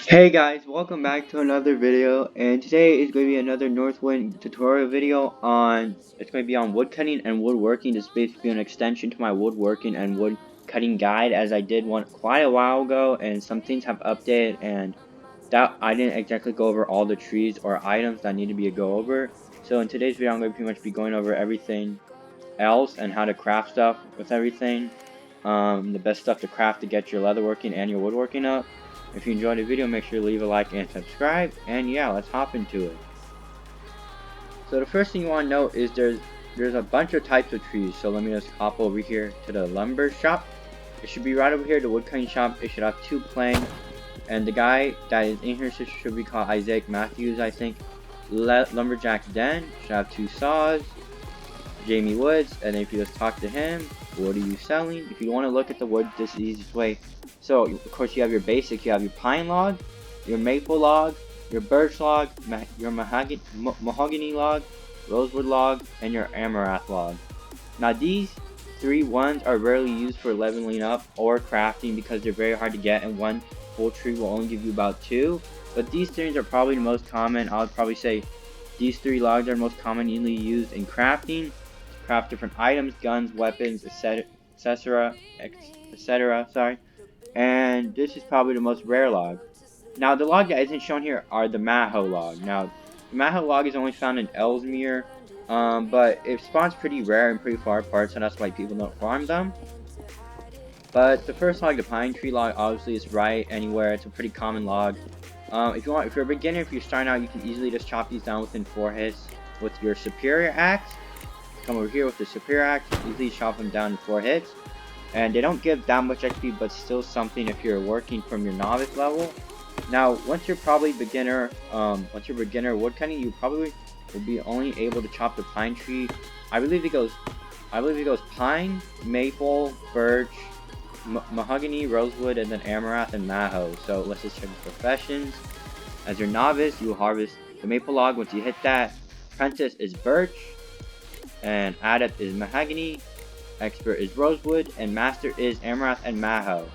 Hey guys, welcome back to another video, and today is going to be another Northwind tutorial video it's going to be on woodcutting and woodworking. This is basically an extension to my woodworking and woodcutting guide, as I did one quite a while ago, and some things have updated, and that I didn't exactly go over all the trees or items that need to be a go over. So in today's video, I'm going to pretty much be going over everything else and how to craft stuff with everything. The best stuff to craft to get your leatherworking and your woodworking up. If you enjoyed the video, make sure to leave a like and subscribe. And yeah, let's hop into it. So the first thing you want to know is there's a bunch of types of trees. So let me just hop over here to the lumber shop. It should be right over here, the woodcutting shop. It should have two planks. And the guy that is in here should be called Isaac Matthews, I think. Lumberjack Den should have two saws. Jamie Woods, and then if you just talk to him, what are you selling? If you want to look at the wood, this is the easiest way. So of course you have your basic, you have your pine log, your maple log, your birch log, your mahogany log, rosewood log, and your amaranth log. Now these three ones are rarely used for leveling up or crafting because they're very hard to get, and one full tree will only give you about two. But these things are probably the most common. I would probably say these three logs are most commonly used in crafting. Craft different items, guns, weapons, etc. Sorry. And this is probably the most rare log. Now, the log that isn't shown here are the Maho log. Now, the Maho log is only found in Ellesmere, but it spawns pretty rare and pretty far apart, so that's why people don't farm them. But the first log, the pine tree log, obviously is right anywhere. It's a pretty common log. If you're a beginner, if you're starting out, you can easily just chop these down within 4 hits with your superior axe. Come over here with the superior axe, easily chop them down in 4 hits. And they don't give that much XP, but still something if you're working from your novice level. Now, once you're beginner woodcutting, you probably will be only able to chop the pine tree. I believe it goes pine, maple, birch, mahogany, rosewood, and then amaranth and maho. So let's just check the professions. As your novice, you will harvest the maple log. Once you hit that, apprentice is birch, and adept is mahogany, expert is rosewood, and master is amaranth and maho.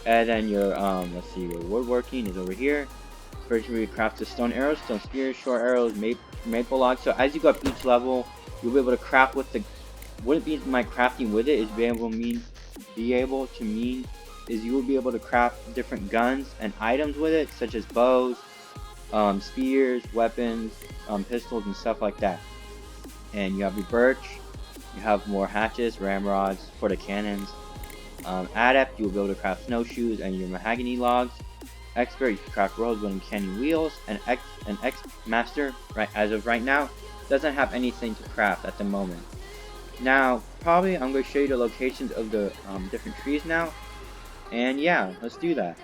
And then your let's see, your woodworking is over here. First we craft the stone arrows, stone spears, short arrows, maple logs. So as you go up each level, you'll be able to craft with the. What it means by crafting with it is you will be able to craft different guns and items with it, such as bows, spears, weapons, pistols, and stuff like that. And you have your birch, you have more hatchets, ramrods for the cannons. Adept, you will be able to craft snowshoes and your mahogany logs. Expert, you can craft rosewood and canyon wheels. And Master, right as of right now, doesn't have anything to craft at the moment. Now, probably I'm going to show you the locations of the different trees now. And yeah, let's do that.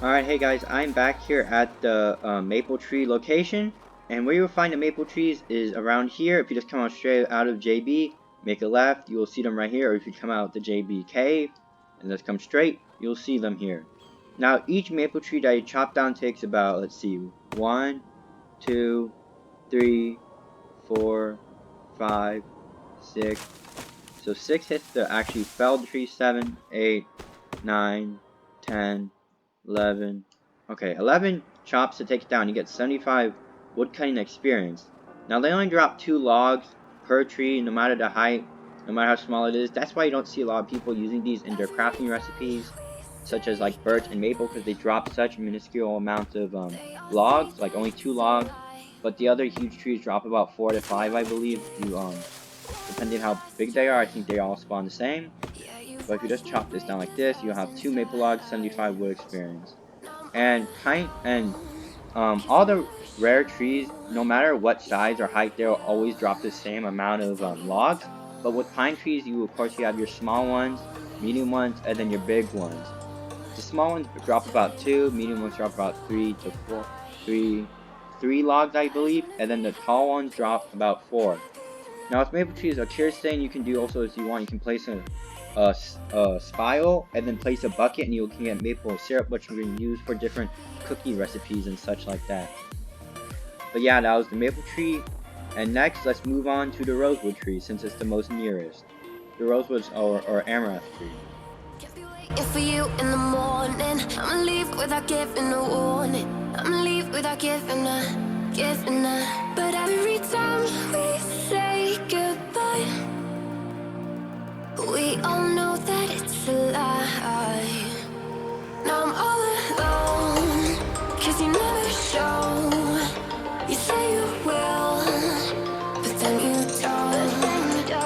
Alright, hey guys, I'm back here at the maple tree location, and where you'll find the maple trees is around here. If you just come out straight out of JB, make a left, you will see them right here. Or if you come out the JB cave and just come straight, you'll see them here. Now, each maple tree that you chop down takes about, let's see, 1, 2, 3, 4, 5, 6. So 6 hits to actually fell the tree. 7, 8, 9, 10. 11. Okay, 11 chops to take it down. You get 75 woodcutting experience. Now, they only drop 2 logs per tree, no matter the height, no matter how small it is. That's why you don't see a lot of people using these in their crafting recipes, such as like birch and maple, because they drop such minuscule amounts of logs, like only 2 logs. But the other huge trees drop about 4 to 5, I believe. Depending on how big they are, I think they all spawn the same. But if you just chop this down like this, you'll have 2 maple logs, 75 wood experience. And all the rare trees, no matter what size or height, they'll always drop the same amount of logs. But with pine trees, of course you have your small ones, medium ones, and then your big ones. The small ones drop about 2, medium ones drop about 3 to 4, 3, 3 logs, I believe, and then the tall ones drop about 4. Now with maple trees, a curious thing you can do also is you can place a spile and then place a bucket, and you can get maple syrup, which you can use for different cookie recipes and such like that. But yeah, that was the maple tree. And next, let's move on to the rosewood tree, since it's the most nearest. The rosewood or amaranth tree. If for you in the morning, I'ma leave without giving a warning. I'ma leave without giving a. But every time we say goodbye, we all know that it's a lie. Now I'm all alone, 'cause you never show. You say you will, but then you don't. Let's let go.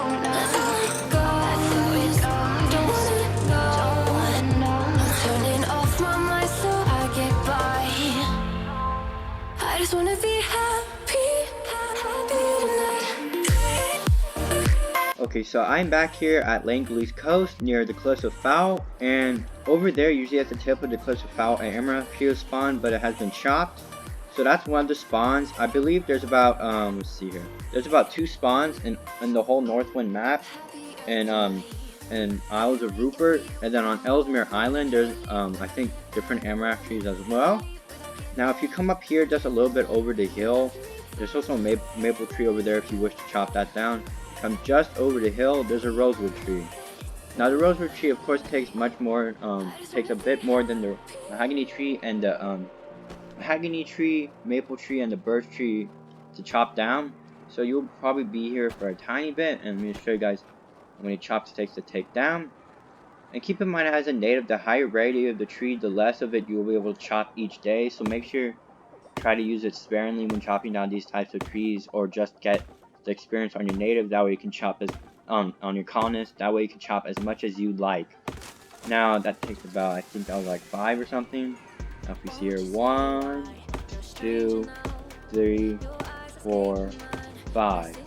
Don't wanna know. I'm turning off my mind so I get by. I just wanna be happy tonight. Okay, so I'm back here at Langley's Coast near the Cliffs of Foul, and over there, usually at the tip of the Cliffs of Foul, an amaranth tree will spawn, but it has been chopped. So that's one of the spawns. I believe there's about let's see here. There's about 2 spawns in the whole Northwind map, and Isles of Rupert, and then on Ellesmere Island there's I think different amaranth trees as well. Now if you come up here just a little bit over the hill, there's also a maple tree over there if you wish to chop that down. Come just over the hill, there's a rosewood tree. Now the rosewood tree of course takes much more, takes a bit more than the mahogany tree and the mahogany tree, maple tree, and the birch tree to chop down. So you'll probably be here for a tiny bit, and I'm going to show you guys how many chops it takes to take down. And keep in mind, as a native, the higher rarity of the tree, the less of it you'll be able to chop each day. So make sure try to use it sparingly when chopping down these types of trees, or just get the experience on your native. That way you can chop as on your colonist. That way you can chop as much as you'd like. Now that takes about, I think that was like 5 or something. Now if we see here, 1, 2, 3, 4, 5,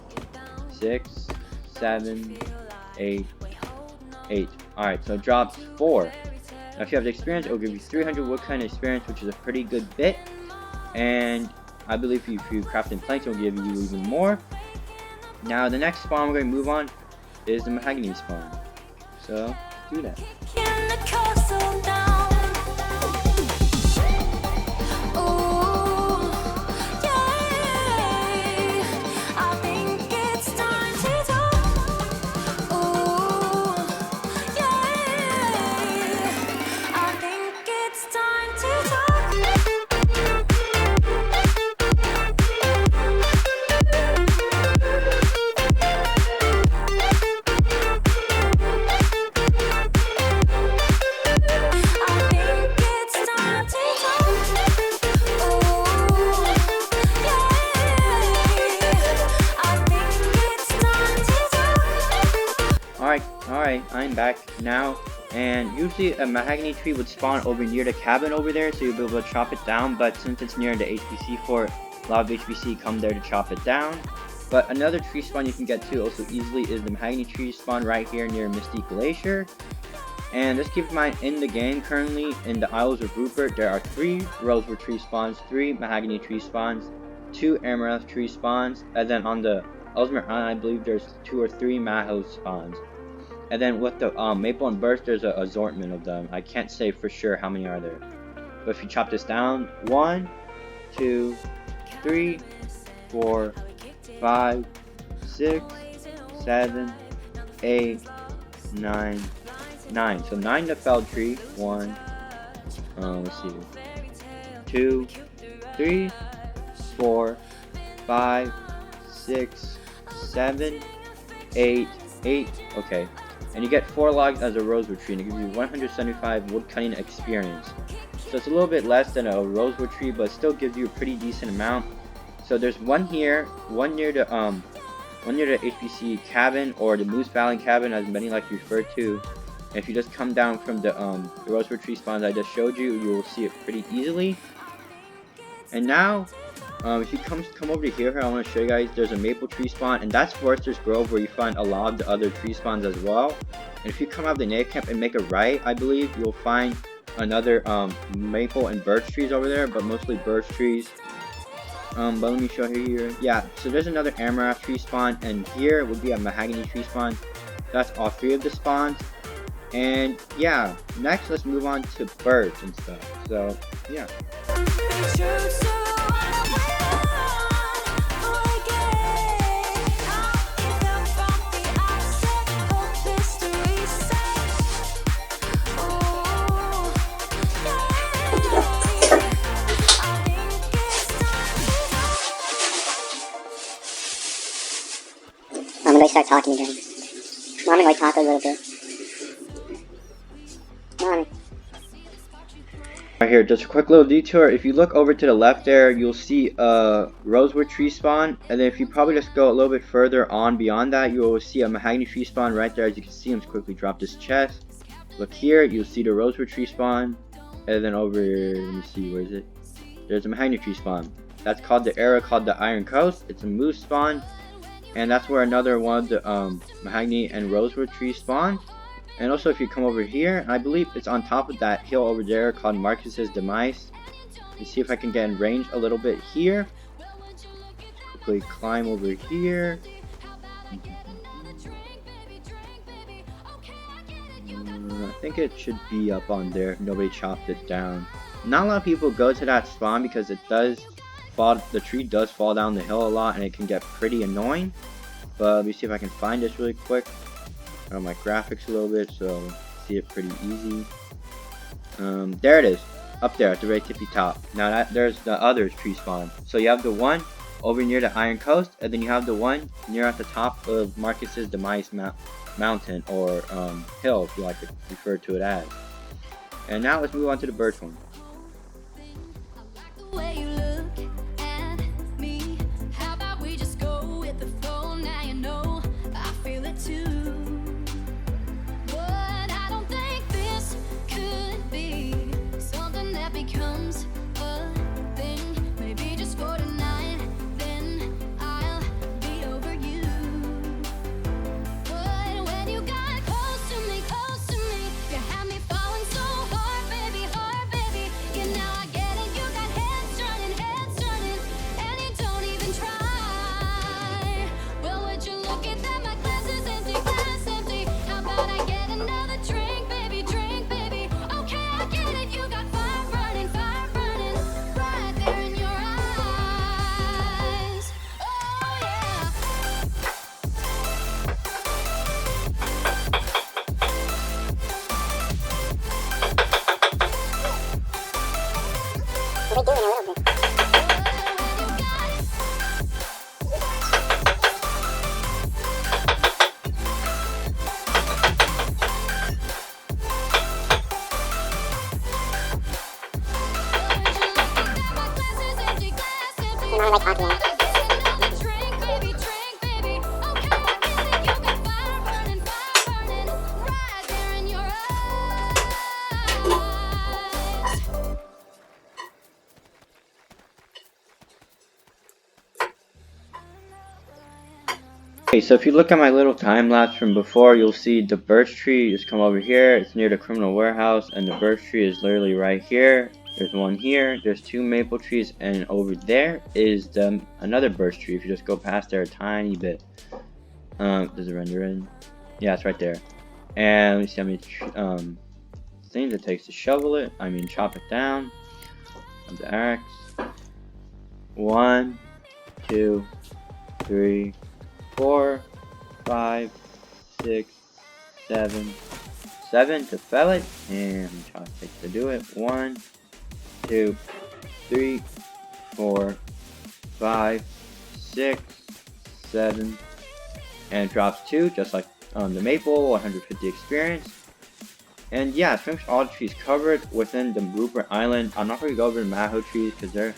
6, 7, 8, 8. Alright, so it drops 4. Now if you have the experience, it will give you 300 woodcutting experience, which is a pretty good bit. And I believe if you craft in planks, it will give you even more. Now the next spawn we're going to move on is the mahogany spawn. So let's do that. Alright, I'm back now, and usually a mahogany tree would spawn over near the cabin over there, so you'll be able to chop it down, but since it's near the HPC fort, a lot of HPC come there to chop it down. But another tree spawn you can get to also easily is the mahogany tree spawn right here near Misty Glacier. And just keep in mind, in the game currently, in the Isles of Rupert, there are 3 rosewood tree spawns, 3 mahogany tree spawns, 2 amaranth tree spawns, and then on the Ellesmere Island, I believe there's 2 or 3 maho spawns. And then with the maple and birch, there's an assortment of them. I can't say for sure how many are there. But if you chop this down, 1, 2, 3, 4, 5, 6, 7, 8, 9, 9. So 9 the felled tree. 1, let's see, 2, 3, 4, 5, 6, 7, 8, 8. Okay. And you get 4 logs as a rosewood tree, and it gives you 175 wood cutting experience. So it's a little bit less than a rosewood tree, but it still gives you a pretty decent amount. So there's one here, one near the HPC cabin, or the Moose Valley cabin, as many like to refer to. And if you just come down from the rosewood tree spawns I just showed you, you will see it pretty easily. And now, if you come over to here, I want to show you guys, there's a maple tree spawn, and that's Forester's Grove, where you find a lot of the other tree spawns as well. And if you come out of the native camp and make a right, I believe you'll find another maple and birch trees over there, but mostly birch trees. But let me show you here. Yeah, so there's another amaranth tree spawn, and here would be a mahogany tree spawn. That's all 3 of the spawns. And yeah, next let's move on to birds and stuff. So yeah. I'm gonna start talking again. Well, I'm gonna talk a little bit. Right here, just a quick little detour. If you look over to the left there, you'll see a rosewood tree spawn, and then if you probably just go a little bit further on beyond that, you will see a mahogany tree spawn right there. As you can see, I'm just quickly drop this chest. Look here, you'll see the rosewood tree spawn, and then over here, let me see, where is it? There's a mahogany tree spawn. That's called the area called the Iron Coast. It's a moose spawn, and that's where another one of the mahogany and rosewood trees spawn. And also if you come over here, I believe it's on top of that hill over there called Marcus's Demise. You see if I can get in range a little bit here. Quickly climb over here. I think it should be up on there if nobody chopped it down. Not a lot of people go to that spawn because it does fall, the tree does fall down the hill a lot and it can get pretty annoying. But let me see if I can find this really quick. On my graphics a little bit so see it pretty easy. There it is, up there at the very tippy top. Now there's the other tree spawn. So you have the one over near the Iron Coast, and then you have the one near at the top of Marcus's Demise mountain or hill, if you like to refer to it as. And now let's move on to the birch one. Okay, so if you look at my little time lapse from before, you'll see the birch tree just come over here. It's near the criminal warehouse, and the birch tree is literally right here. There's one here. There's 2 maple trees, and over there is another birch tree. If you just go past there a tiny bit, does it render in? Yeah, it's right there. And let me see how many things it takes to shovel it. I mean, chop it down. Of the axe. 1, 2, 3. 4, 5, 6, 7 to fell it, and how it takes to do it. 1, 2, 3, 4, 5, 6, 7, and it drops 2, just like the maple, 150 experience. And yeah, it's pretty much all the trees covered within the Rupert Island. I'm not going to go over the Maho trees because they're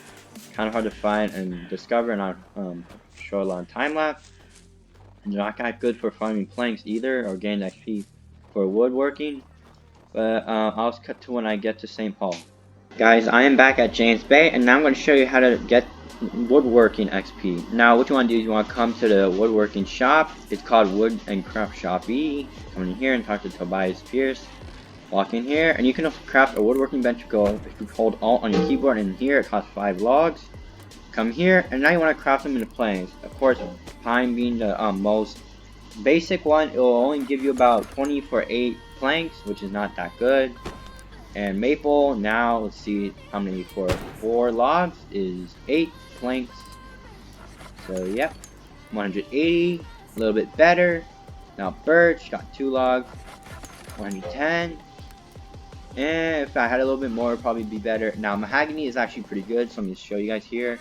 kind of hard to find and discover, and I'll show a lot of time lapse. They're not that good for farming planks either, or getting XP for woodworking. But I'll cut to when I get to St. Paul. Guys, I am back at James Bay, and now I'm going to show you how to get woodworking XP. Now, what you want to do is you want to come to the woodworking shop. It's called Wood and Craft Shoppy. Come in here and talk to Tobias Pierce. Walk in here, and you can craft a woodworking bench. Go if you hold Alt on your keyboard, and in here it costs 5 logs. come here, and now you want to craft them into planks. Of course, pine being the most basic one, it will only give you about 20 for 8 planks, which is not that good. And maple, now let's see how many for 4 logs is 8 planks. So yep, 180, a little bit better. Now birch got 2 logs, 110. And if I had a little bit more, it'd probably be better. Now mahogany is actually pretty good, so let me show you guys here.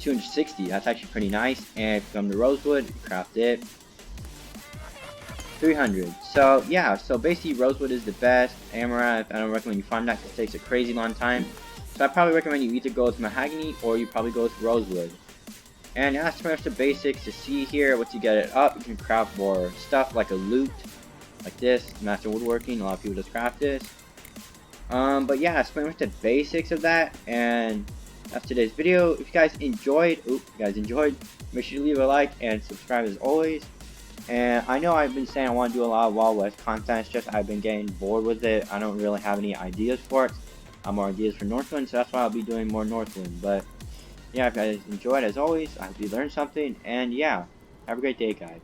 260, that's actually pretty nice. And if you come to rosewood, you craft it. 300. So yeah, so basically rosewood is the best. Amaranth, I don't recommend you farm that because it takes a crazy long time. So I probably recommend you either go with mahogany or you probably go with rosewood. And that's pretty much the basics to see here. Once you get it up, you can craft more stuff like a loot, like this, master woodworking. A lot of people just craft this. But yeah, that's pretty much the basics of that. And that's today's video. If you guys enjoyed, make sure you leave a like and subscribe as always. And I know I've been saying I want to do a lot of Wild West content, it's just I've been getting bored with it. I don't really have any ideas for it. I have more ideas for Northwind, so that's why I'll be doing more Northwind. But yeah, if you guys enjoyed, as always, I hope you learned something. And yeah, have a great day, guys.